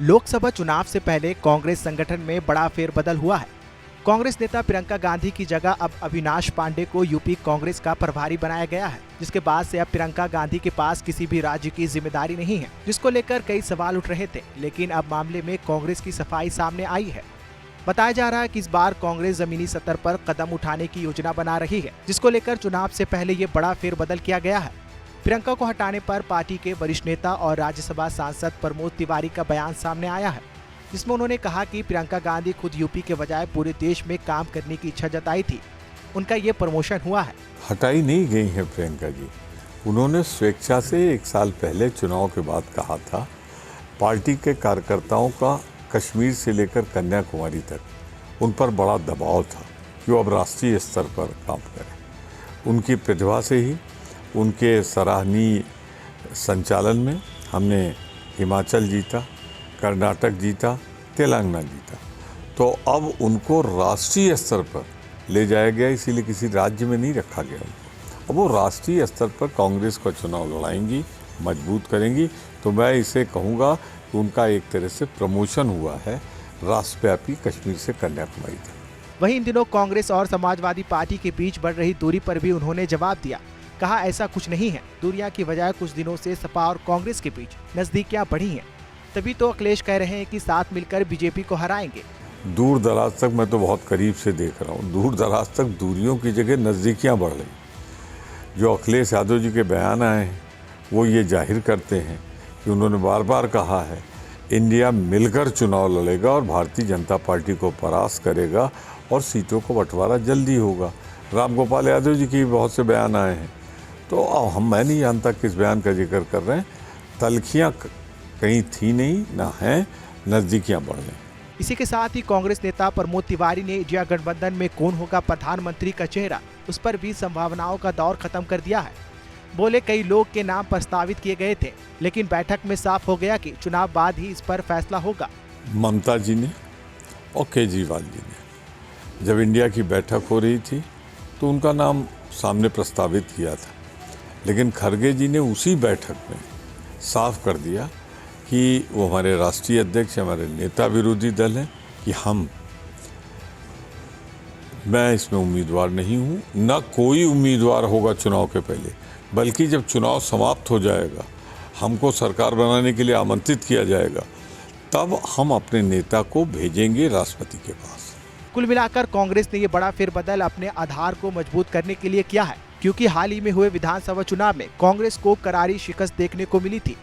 लोकसभा चुनाव से पहले कांग्रेस संगठन में बड़ा फेरबदल हुआ है। कांग्रेस नेता प्रियंका गांधी की जगह अब अविनाश पांडे को यूपी कांग्रेस का प्रभारी बनाया गया है, जिसके बाद से अब प्रियंका गांधी के पास किसी भी राज्य की जिम्मेदारी नहीं है, जिसको लेकर कई सवाल उठ रहे थे। लेकिन अब मामले में कांग्रेस की सफाई सामने आई है। बताया जा रहा है कि इस बार कांग्रेस जमीनी स्तर पर कदम उठाने की योजना बना रही है, जिसको लेकर चुनाव से पहले ये बड़ा फेरबदल किया गया है। प्रियंका को हटाने पर पार्टी के वरिष्ठ नेता और राज्यसभा सांसद प्रमोद तिवारी का बयान सामने आया है, जिसमें उन्होंने कहा कि प्रियंका गांधी खुद यूपी के बजाय पूरे देश में काम करने की इच्छा जताई थी। उनका ये प्रमोशन हुआ है। हटाई नहीं गई है प्रियंका जी। उन्होंने स्वेच्छा से 1 साल पहले चुनाव के बाद कहा था, पार्टी के कार्यकर्ताओं का कश्मीर से लेकर कन्याकुमारी तक उन पर बड़ा दबाव था कि वो अब राष्ट्रीय स्तर पर काम करें। उनकी प्रतिभा से ही, उनके सराहनीय संचालन में हमने हिमाचल जीता, कर्नाटक जीता, तेलंगाना जीता। तो अब उनको राष्ट्रीय स्तर पर ले जाया गया, इसीलिए किसी राज्य में नहीं रखा गया उनको। अब वो राष्ट्रीय स्तर पर कांग्रेस का चुनाव लड़ाएंगी, मजबूत करेंगी। तो मैं इसे कहूँगा कि उनका एक तरह से प्रमोशन हुआ है राष्ट्रव्यापी कश्मीर से कन्याकुमारी तक। वहीं इन दिनों कांग्रेस और समाजवादी पार्टी के बीच बढ़ रही दूरी पर भी उन्होंने जवाब दिया। कहा, ऐसा कुछ नहीं है, दूरियां की बजाय कुछ दिनों से सपा और कांग्रेस के बीच नजदीकियां बढ़ी हैं। तभी तो अखिलेश कह रहे हैं कि साथ मिलकर बीजेपी को हराएंगे। दूर दराज तक मैं तो बहुत करीब से देख रहा हूँ, दूर दराज तक दूरियों की जगह नज़दीकियाँ बढ़ रही। जो अखिलेश यादव जी के बयान आए हैं वो ये जाहिर करते हैं कि उन्होंने बार बार कहा है इंडिया मिलकर चुनाव लड़ेगा और भारतीय जनता पार्टी को परास्त करेगा और सीटों को बंटवारा जल्दी होगा। राम गोपाल यादव जी के बहुत से बयान आए हैं। तो अब मैं नहीं जानता किस बयान का जिक्र कर रहे हैं। तलखियाँ कहीं थी नहीं, ना हैं, नज़दीकियाँ बढ़ रही। इसी के साथ ही कांग्रेस नेता प्रमोद तिवारी ने इंडिया गठबंधन में कौन होगा प्रधानमंत्री का चेहरा, उस पर भी संभावनाओं का दौर खत्म कर दिया है। बोले, कई लोग के नाम प्रस्तावित किए गए थे, लेकिन बैठक में साफ हो गया कि चुनाव बाद ही इस पर फैसला होगा। ममता जी ने और केजरीवाल जी ने जब इंडिया की बैठक हो रही थी तो उनका नाम सामने प्रस्तावित किया था, लेकिन खरगे जी ने उसी बैठक में साफ कर दिया कि वो हमारे राष्ट्रीय अध्यक्ष, हमारे नेता विरोधी दल हैं, कि मैं इसमें उम्मीदवार नहीं हूँ, न कोई उम्मीदवार होगा चुनाव के पहले, बल्कि जब चुनाव समाप्त हो जाएगा, हमको सरकार बनाने के लिए आमंत्रित किया जाएगा, तब हम अपने नेता को भेजेंगे राष्ट्रपति के पास। कुल मिलाकर कांग्रेस ने ये बड़ा फेरबदल अपने आधार को मजबूत करने के लिए किया है, क्योंकि हाल ही में हुए विधानसभा चुनाव में कांग्रेस को करारी शिकस्त देखने को मिली थी।